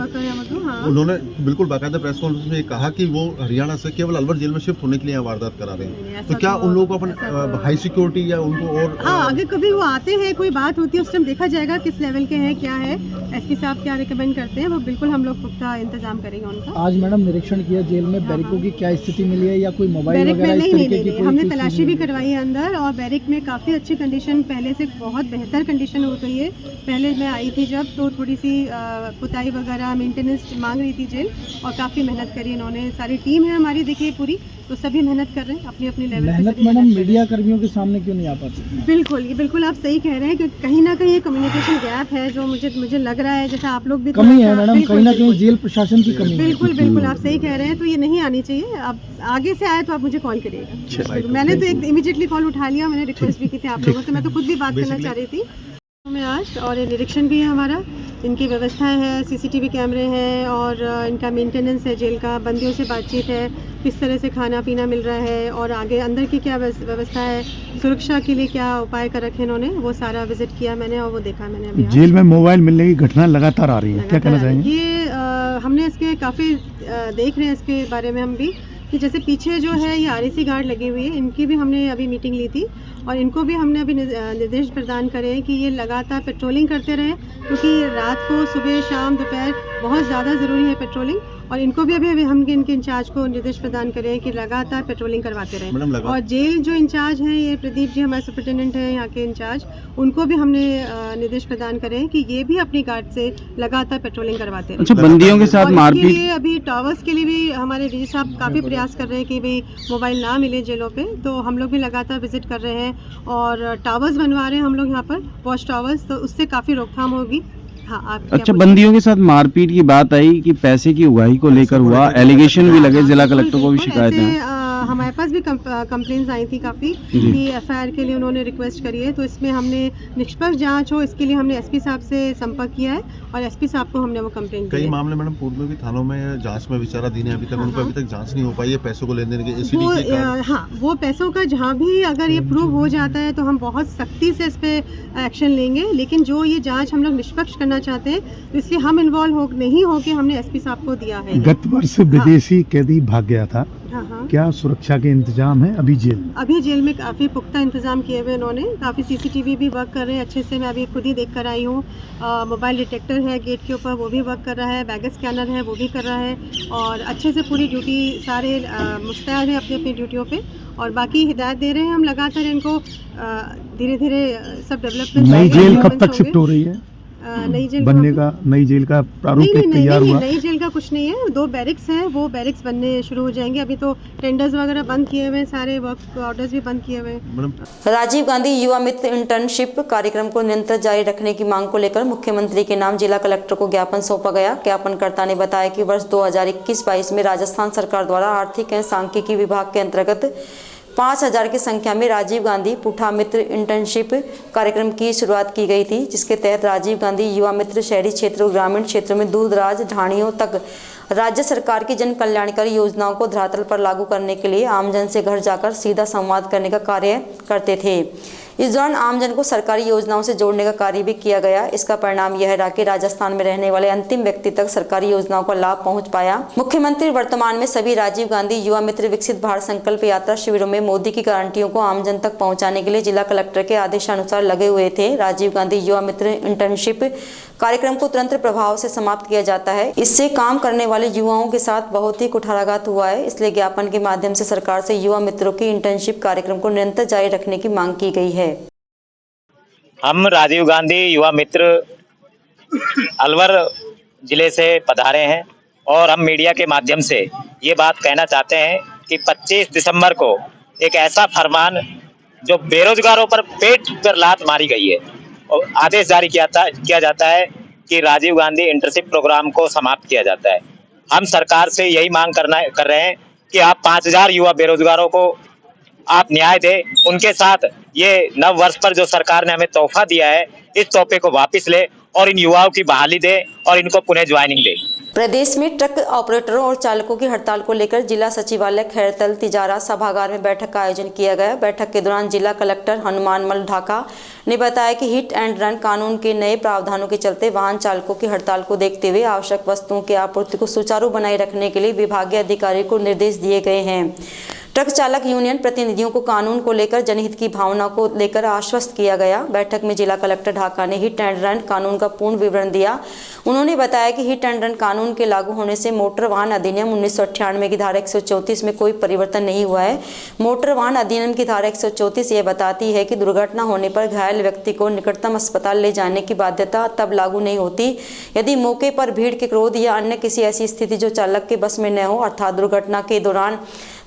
उन्होंने बिल्कुल बाकायदा प्रेस कॉन्फ्रेंस में कहा कि वो हरियाणा से केवल अलवर जेल में शिफ्ट होने के लिए यहाँ वारदात करा रहे हैं। तो क्या उन लोगों को अपन हाई सिक्योरिटी या उनको और अगर कभी वो आते हैं, कोई बात होती है, उस टाइम देखा जाएगा किस लेवल के हैं, क्या है, एसपी साहब क्या रिकमेंड करते हैं, वो बिल्कुल हम लोग पुख्ता इंतजाम करेंगे उनका। आज मैडम निरीक्षण किया जेल में, बैरिकों की क्या स्थिति मिली है या कोई मोबाइल वगैरह इस तरीके की? हमने तलाशी भी करवाई है अंदर, और बैरिक में काफ़ी अच्छी कंडीशन, पहले से बहुत बेहतर कंडीशन हो गई है। पहले मैं आई थी जब तो थोड़ी सी पुताई वगैरह मेंटेनेंस मांग रही थी जेल, और काफ़ी मेहनत करी इन्होंने। सारी टीम है हमारी देखिए पूरी, तो सभी मेहनत कर रहे हैं अपनी अपनी लेवल पे। मेहनत मैडम मीडिया कर्मियों के सामने क्यों नहीं आ पाती? बिल्कुल, ये बिल्कुल आप सही कह रहे हैं कि कहीं ना कहीं कम्युनिकेशन गैप है, जो मुझे लग रहा है, जैसा आप लोग भी कमी है मैडम, कहीं ना कहीं जेल प्रशासन की कमी। बिल्कुल आप सही कह रहे हैं, तो ये नहीं आनी चाहिए। अब आगे से आए तो आप मुझे कॉल करिएगा। मैंने तो एक इमीडिएटली कॉल उठा लिया, मैंने रिक्वेस्ट भी की थी आप लोगों से, मैं तो खुद भी बात करना चाह रही थी में आज। और ये निरीक्षण भी है हमारा, इनकी व्यवस्थाएं हैं, सीसीटीवी कैमरे हैं, और इनका मेंटेनेंस है, जेल का बंदियों से बातचीत है, किस तरह से खाना पीना मिल रहा है, और आगे अंदर की क्या व्यवस्था है, सुरक्षा के लिए क्या उपाय कर रखे इन्होंने, वो सारा विजिट किया मैंने और वो देखा मैंने। अभी जेल में मोबाइल मिलने की घटना लगातार आ रही है, क्या कहना चाहेंगे? ये हमने इसके काफ़ी देख रहे हैं इसके बारे में हम भी, कि जैसे पीछे जो है ये RAC गार्ड लगी हुई है, इनकी भी हमने अभी मीटिंग ली थी, और इनको भी हमने अभी निर्देश प्रदान करे हैं कि ये लगातार पेट्रोलिंग करते रहें, क्योंकि रात को, सुबह, शाम, दोपहर बहुत ज़्यादा ज़रूरी है पेट्रोलिंग। और इनको भी अभी हम इनके इंचार्ज को निर्देश प्रदान करें कि लगातार पेट्रोलिंग करवाते रहें। और जेल जो इंचार्ज हैं, ये प्रदीप जी हमारे सुपरिटेंडेंट हैं यहाँ के इंचार्ज, उनको भी हमने निर्देश प्रदान करें कि ये भी अपनी गार्ड से लगातार पेट्रोलिंग करवाते रहें। अच्छा, बंदियों के साथ मारपीट, अभी टावर्स के लिए भी हमारे डीजी साहब काफ़ी प्रयास कर रहे हैं कि भाई मोबाइल ना मिले जेलों पे, तो हम लोग भी लगातार विजिट कर रहे हैं, और टावर्स बनवा रहे हैं हम लोग यहाँ पर, वॉच टावर्स, तो उससे काफ़ी रोकथाम होगी। हाँ, अच्छा, बंदियों के साथ मारपीट की बात आई कि पैसे की उगाही को लेकर हुआ, एलिगेशन भी लगे, जिला कलेक्टर को भी शिकायत है। हमारे पास भी कंप्लेंट्स आई थी काफ़ी कि FIR के लिए उन्होंने रिक्वेस्ट करी है, तो इसमें हमने निष्पक्ष जांच हो, इसके लिए हमने SP साहब से संपर्क किया है, और SP साहब को हमने वो कंप्लेंट की है। कई मामले मैडम पूर्व में भी थानों में जांच में विचाराधीन है, अभी तक उन पर अभी तक जांच नहीं हो पाई है, पैसों को लेने के ACD के। हाँ, वो पैसों का जहाँ भी अगर ये प्रूव हो जाता है तो हम बहुत सख्ती से इस पर एक्शन लेंगे, लेकिन जो ये जाँच हम लोग निष्पक्ष करना चाहते हैं, तो इसलिए हम इन्वॉल्व नहीं हो के हमने SP साहब को दिया है। गत वर्ष विदेशी कैदी भाग गया था, क्या सुरक्षा के इंतजाम है अभी जेल? अभी जेल में काफ़ी पुख्ता इंतजाम किए हुए इन्होंने, काफ़ी CCTV भी वर्क कर रहे हैं अच्छे से, मैं अभी खुद ही देख कर आई हूँ। मोबाइल डिटेक्टर है गेट के ऊपर, वो भी वर्क कर रहा है, बैगेज स्कैनर है, वो भी कर रहा है, और अच्छे से पूरी ड्यूटी सारे मुस्तैद हैं अपनी अपनी ड्यूटियों पे, और बाकी हिदायत दे रहे हैं हम लगातार इनको, धीरे धीरे सब डेवलपमेंट। नई जेल कब तक शिफ्ट हो रही है? नई जेल बनने का, नई जेल का प्रारूप तैयार हुआ? नई जेल का कुछ नहीं है, 2 बैरिक्स हैं, वो बैरिक्स बनने शुरू हो जाएंगे। अभी तो टेंडर्स वगैरह बंद किए हुए हैं, सारे वर्क ऑर्डर्स भी बंद किए हुए हैं। राजीव गांधी युवा मित्र इंटर्नशिप कार्यक्रम को निरंतर जारी रखने की मांग को लेकर मुख्यमंत्री के नाम जिला कलेक्टर को ज्ञापन सौंपा गया। ज्ञापनकर्ता ने बताया कि वर्ष 2021-22 में राजस्थान सरकार द्वारा आर्थिक एवं सांख्यिकी विभाग के अंतर्गत 5000 की संख्या में राजीव गांधी पुठा मित्र इंटर्नशिप कार्यक्रम की शुरुआत की गई थी, जिसके तहत राजीव गांधी युवा मित्र शहरी क्षेत्रों और ग्रामीण क्षेत्रों में दूर दराज ढाणियों तक राज्य सरकार की जन कल्याणकारी योजनाओं को धरातल पर लागू करने के लिए आमजन से घर जाकर सीधा संवाद करने का कार्य करते थे। इस दौरान आमजन को सरकारी योजनाओं से जोड़ने का कार्य भी किया गया। इसका परिणाम यह रहा कि राजस्थान में रहने वाले अंतिम व्यक्ति तक सरकारी योजनाओं का लाभ पहुंच पाया। मुख्यमंत्री वर्तमान में सभी राजीव गांधी युवा मित्र विकसित भारत संकल्प यात्रा शिविरों में मोदी की गारंटियों को आमजन तक पहुंचाने के लिए जिला कलेक्टर के आदेशानुसार लगे हुए थे। राजीव गांधी युवा मित्र इंटर्नशिप कार्यक्रम को तुरंत प्रभाव से समाप्त किया जाता है। इससे काम करने वाले युवाओं के साथ बहुत ही कुठाराघात हुआ है, इसलिए ज्ञापन के माध्यम से सरकार से युवा मित्रों की इंटर्नशिप कार्यक्रम को निरंतर जारी रखने की मांग की गई है। हम राजीव गांधी युवा मित्र अलवर जिले से पधारे हैं और हम मीडिया के माध्यम से ये बात कहना चाहते हैं कि 25 दिसंबर को एक ऐसा फरमान जो बेरोजगारों पर पेट पर लात मारी गई है और आदेश जारी किया जाता है कि राजीव गांधी इंटर्नशिप प्रोग्राम को समाप्त किया जाता है। हम सरकार से यही मांग कर रहे हैं कि आप 5000 युवा बेरोजगारों को आप न्याय दें, उनके साथ ये नव वर्ष पर जो सरकार ने हमें तोहफा दिया है इस तोहफे को वापस ले और इन युवाओं की बहाली दे और इनको पुनः ज्वाइनिंग दे। प्रदेश में ट्रक ऑपरेटरों और चालकों की हड़ताल को लेकर जिला सचिवालय खैरतल तिजारा सभागार में बैठक का आयोजन किया गया। बैठक के दौरान जिला कलेक्टर हनुमानमल ढाका ने बताया कि हिट एंड रन कानून के नए प्रावधानों के चलते वाहन चालकों की हड़ताल को देखते हुए आवश्यक वस्तुओं की आपूर्ति को सुचारू बनाए रखने के लिए विभागीय अधिकारियों को निर्देश दिए गए हैं। ट्रक चालक यूनियन प्रतिनिधियों को कानून को लेकर जनहित की भावना को लेकर आश्वस्त किया गया। बैठक में जिला कलेक्टर ढाका ने हिट एंड रन कानून का पूर्ण विवरण दिया। उन्होंने बताया कि हिट एंड रन कानून के लागू होने से मोटर वाहन अधिनियम 1998 की धारा 134 में कोई परिवर्तन नहीं हुआ है। मोटर वाहन अधिनियम की धारा 134 ये बताती है कि दुर्घटना होने पर घायल व्यक्ति को निकटतम अस्पताल ले जाने की बाध्यता तब लागू नहीं होती यदि मौके पर भीड़ के क्रोध या अन्य किसी ऐसी स्थिति जो चालक के बस में न हो, अर्थात दुर्घटना के दौरान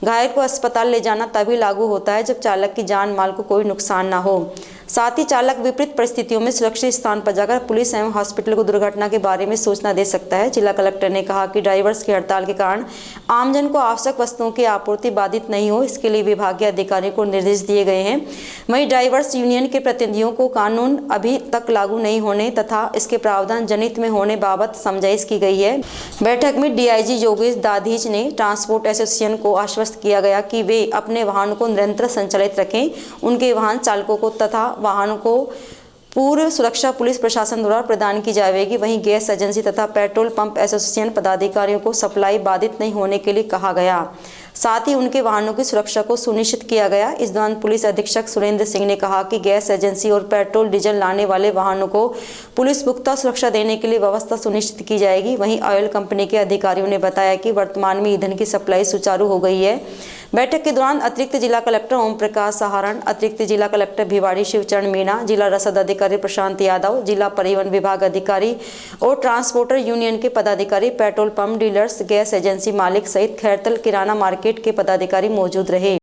घायल को अस्पताल ले जाना तभी लागू होता है जब चालक की जान माल को कोई नुकसान ना हो। साथ ही चालक विपरीत परिस्थितियों में सुरक्षित स्थान पर जाकर पुलिस एवं हॉस्पिटल को दुर्घटना के बारे में सूचना दे सकता है। जिला कलेक्टर ने कहा कि ड्राइवर्स की हड़ताल के कारण आमजन को आवश्यक वस्तुओं की आपूर्ति बाधित नहीं हो, इसके लिए विभागीय अधिकारियों को निर्देश दिए गए हैं। वहीं ड्राइवर्स यूनियन के प्रतिनिधियों को कानून अभी तक लागू नहीं होने तथा इसके प्रावधान जनहित में होने बाबत समझाइश की गई है। बैठक में डीआईजी योगेश दाधीच ने ट्रांसपोर्ट एसोसिएशन को आश्वस्त किया गया कि वे अपने वाहनों को निरंतर संचालित रखें। उनके वाहन चालकों को तथा वाहनों को पूर्व सुरक्षा पुलिस प्रशासन द्वारा प्रदान की जाएगी। वहीं गैस एजेंसी तथा पेट्रोल पंप एसोसिएशन पदाधिकारियों को सप्लाई बाधित नहीं होने के लिए कहा गया। साथ ही उनके वाहनों की सुरक्षा को सुनिश्चित किया गया। इस दौरान पुलिस अधीक्षक सुरेंद्र सिंह ने कहा कि गैस एजेंसी और पेट्रोल डीजल लाने वाले वाहनों को पुलिस पुख्ता सुरक्षा देने के लिए व्यवस्था सुनिश्चित की जाएगी। वहीं ऑयल कंपनी के अधिकारियों ने बताया कि वर्तमान में ईंधन की सप्लाई सुचारू हो गई है। बैठक के दौरान अतिरिक्त जिला कलेक्टर ओम प्रकाश सहारण, अतिरिक्त जिला कलेक्टर भिवाड़ी शिवचरण मीणा, जिला रसद अधिकारी प्रशांत यादव, जिला परिवहन विभाग अधिकारी और ट्रांसपोर्टर यूनियन के पदाधिकारी, petrol pump dealers, gas agency मालिक सहित खैरतल किराना मार्केट के पदाधिकारी मौजूद रहे।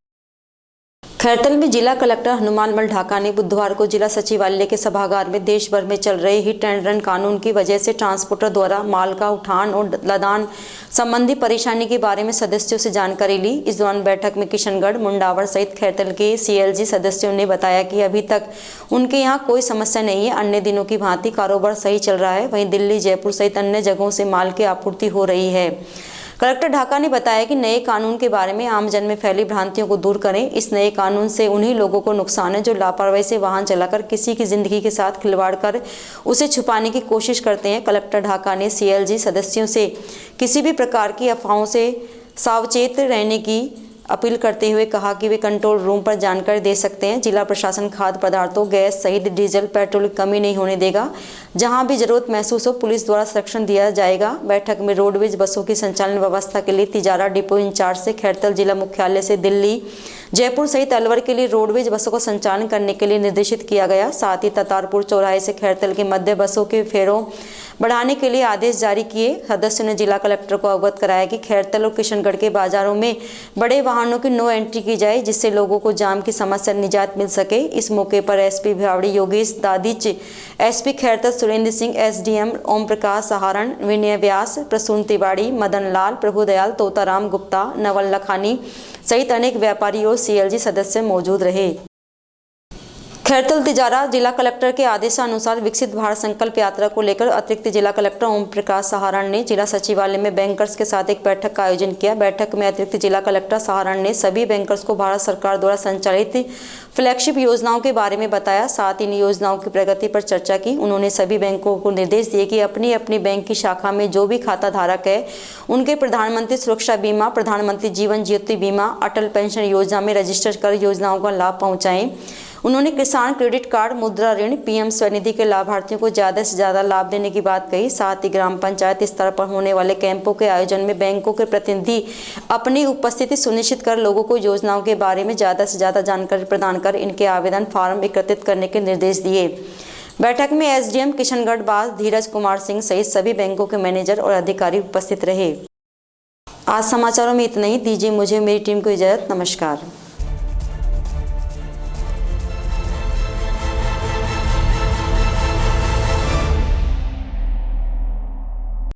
खैरतल में जिला कलेक्टर हनुमानमल ढाका ने बुधवार को जिला सचिवालय के सभागार में देश भर में चल रहे हिट एंड रन कानून की वजह से ट्रांसपोर्टर द्वारा माल का उठान और लदान संबंधी परेशानी के बारे में सदस्यों से जानकारी ली। इस दौरान बैठक में किशनगढ़, मुंडावर सहित खैरतल के सीएलजी सदस्यों ने बताया कि अभी तक उनके यहाँ कोई समस्या नहीं है, अन्य दिनों की भांति कारोबार सही चल रहा है। वहीं दिल्ली, जयपुर सहित अन्य जगहों से माल की आपूर्ति हो रही है। कलेक्टर ढाका ने बताया कि नए कानून के बारे में आमजन में फैली भ्रांतियों को दूर करें। इस नए कानून से उन्हीं लोगों को नुकसान है जो लापरवाही से वाहन चलाकर किसी की जिंदगी के साथ खिलवाड़ कर उसे छुपाने की कोशिश करते हैं। कलेक्टर ढाका ने सीएलजी सदस्यों से किसी भी प्रकार की अफवाहों से सावचेत रहने की अपील करते हुए कहा कि वे कंट्रोल रूम पर जानकारी दे सकते हैं। जिला प्रशासन खाद्य पदार्थों, गैस सहित डीजल, पेट्रोल की कमी नहीं होने देगा। जहां भी जरूरत महसूस हो पुलिस द्वारा संरक्षण दिया जाएगा। बैठक में रोडवेज बसों की संचालन व्यवस्था के लिए तिजारा डिपो इंचार्ज से खैरतल जिला मुख्यालय से दिल्ली, जयपुर सहित अलवर के लिए रोडवेज बसों का संचालन करने के लिए निर्देशित किया गया। साथ ही ततारपुर चौराहे से खैरतल के मध्य बसों के फेरों बढ़ाने के लिए आदेश जारी किए। सदस्यों ने जिला कलेक्टर को अवगत कराया कि खैरतल और किशनगढ़ के बाजारों में बड़े वाहनों की नो एंट्री की जाए, जिससे लोगों को जाम की समस्या निजात मिल सके। इस मौके पर SP Bhiwadi Yogesh Dadhich, SP Khairthal Surendra Singh, SDM Om Prakash Saharan, Vinay Vyas, Prasoon Tiwari, Madan Lal, Prabhudayal, Totaram Gupta, Naval Lakhani सहित अनेक व्यापारी और सीएलजी सदस्य मौजूद रहे। खैरतल तिजारा जिला कलेक्टर के आदेशानुसार विकसित भारत संकल्प यात्रा को लेकर अतिरिक्त जिला कलेक्टर ओम प्रकाश सहारण ने जिला सचिवालय में बैंकर्स के साथ एक बैठक का आयोजन किया। बैठक में अतिरिक्त जिला कलेक्टर सहारण ने सभी बैंकर्स को भारत सरकार द्वारा संचालित फ्लैगशिप योजनाओं के बारे में बताया। साथ ही इन योजनाओं की प्रगति पर चर्चा की। उन्होंने सभी बैंकों को निर्देश दिए कि अपनी अपनी बैंक की शाखा में जो भी खाता धारक है उनके प्रधानमंत्री सुरक्षा बीमा, प्रधानमंत्री जीवन ज्योति बीमा, अटल पेंशन योजना में रजिस्टर कर योजनाओं का लाभ पहुंचाएं। उन्होंने किसान क्रेडिट कार्ड, मुद्रा ऋण, पीएम स्वनिधि के लाभार्थियों को ज़्यादा से ज़्यादा लाभ देने की बात कही। साथ ही ग्राम पंचायत स्तर पर होने वाले कैंपों के आयोजन में बैंकों के प्रतिनिधि अपनी उपस्थिति सुनिश्चित कर लोगों को योजनाओं के बारे में ज़्यादा से ज़्यादा जानकारी प्रदान कर इनके आवेदन फार्म एकत्रित करने के निर्देश दिए। बैठक में एसडीएम किशनगढ़ बास धीरज कुमार सिंह सहित सभी बैंकों के मैनेजर और अधिकारी उपस्थित रहे। आज समाचारों में इतना ही। दीजिए मुझे मेरी टीम को इजाज़त। नमस्कार।